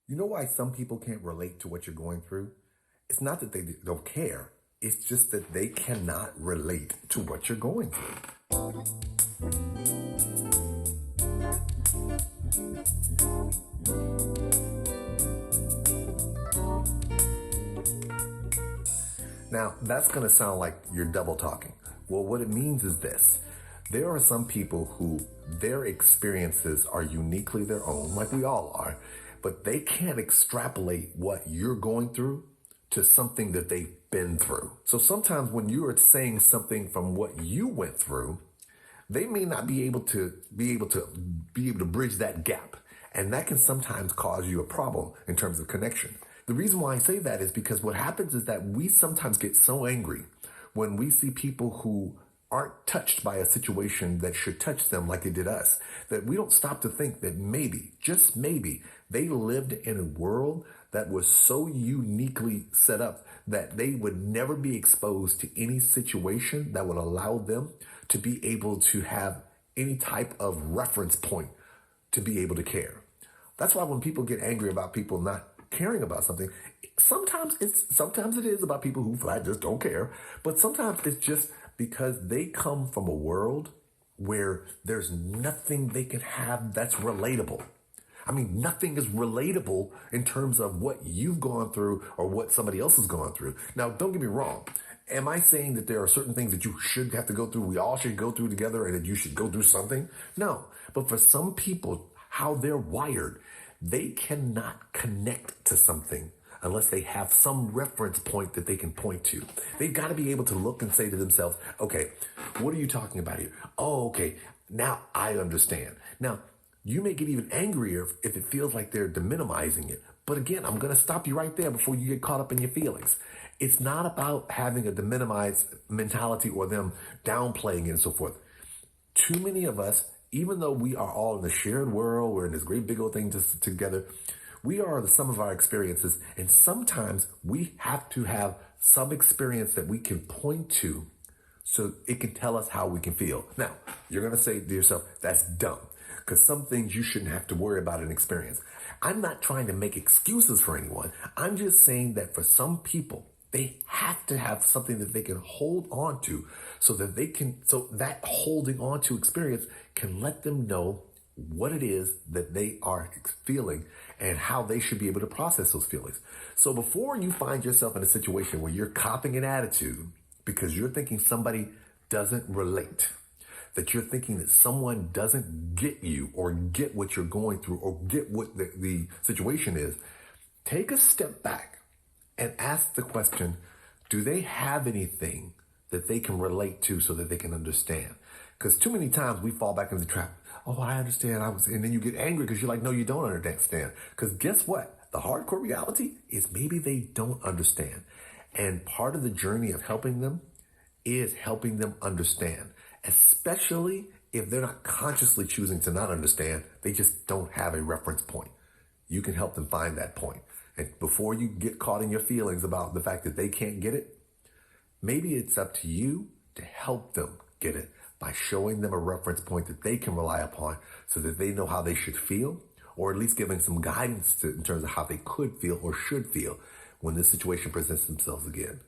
You know why some people can't relate to what you're going through? It's not that they don't care. It's just that they cannot relate to what you're going through. Now, that's going to sound like you're double talking. Well, what it means is this. There are some people who their experiences are uniquely their own, like we all are, but they can't extrapolate what you're going through to something that they've been through. So sometimes when you are saying something from what you went through, they may not be able to bridge that gap. And that can sometimes cause you a problem in terms of connection. The reason why I say that is because what happens is that we sometimes get so angry when we see people who aren't touched by a situation that should touch them like it did us, that we don't stop to think that maybe, just maybe, they lived in a world that was so uniquely set up that they would never be exposed to any situation that would allow them to be able to have any type of reference point to be able to care. That's why when people get angry about people not caring about something, sometimes it is about people who flat just don't care, but sometimes it's just because they come from a world where there's nothing they can have that's relatable. I mean, nothing is relatable in terms of what you've gone through or what somebody else has gone through. Now, don't get me wrong. Am I saying that there are certain things that you should have to go through, we all should go through together, and that you should go through something? No. But for some people, how they're wired, they cannot connect to something unless they have some reference point that they can point to. They've got to be able to look and say to themselves, okay, what are you talking about here? Oh, okay, now I understand. Now, you may get even angrier if it feels like they're deminimizing it. But again, I'm going to stop you right there before you get caught up in your feelings. It's not about having a deminimized mentality or them downplaying it and so forth. Too many of us, even though we are all in a shared world, we're in this great big old thing together, we are the sum of our experiences, and sometimes we have to have some experience that we can point to so it can tell us how we can feel. Now, you're going to say to yourself, that's dumb, because some things you shouldn't have to worry about in experience. I'm not trying to make excuses for anyone. I'm just saying that for some people, they have to have something that they can hold on to so that holding on to experience can let them know what it is that they are feeling and how they should be able to process those feelings. So before you find yourself in a situation where you're copping an attitude because you're thinking somebody doesn't relate, that you're thinking that someone doesn't get you or get what you're going through or get what the situation is, take a step back and ask the question, do they have anything that they can relate to so that they can understand? Because too many times we fall back into the trap. Oh, I understand. And then you get angry because you're like, no, you don't understand. Because guess what? The hardcore reality is maybe they don't understand. And part of the journey of helping them is helping them understand, especially if they're not consciously choosing to not understand. They just don't have a reference point. You can help them find that point. And before you get caught in your feelings about the fact that they can't get it, maybe it's up to you to help them get it by showing them a reference point that they can rely upon so that they know how they should feel, or at least giving some guidance in terms of how they could feel or should feel when this situation presents themselves again.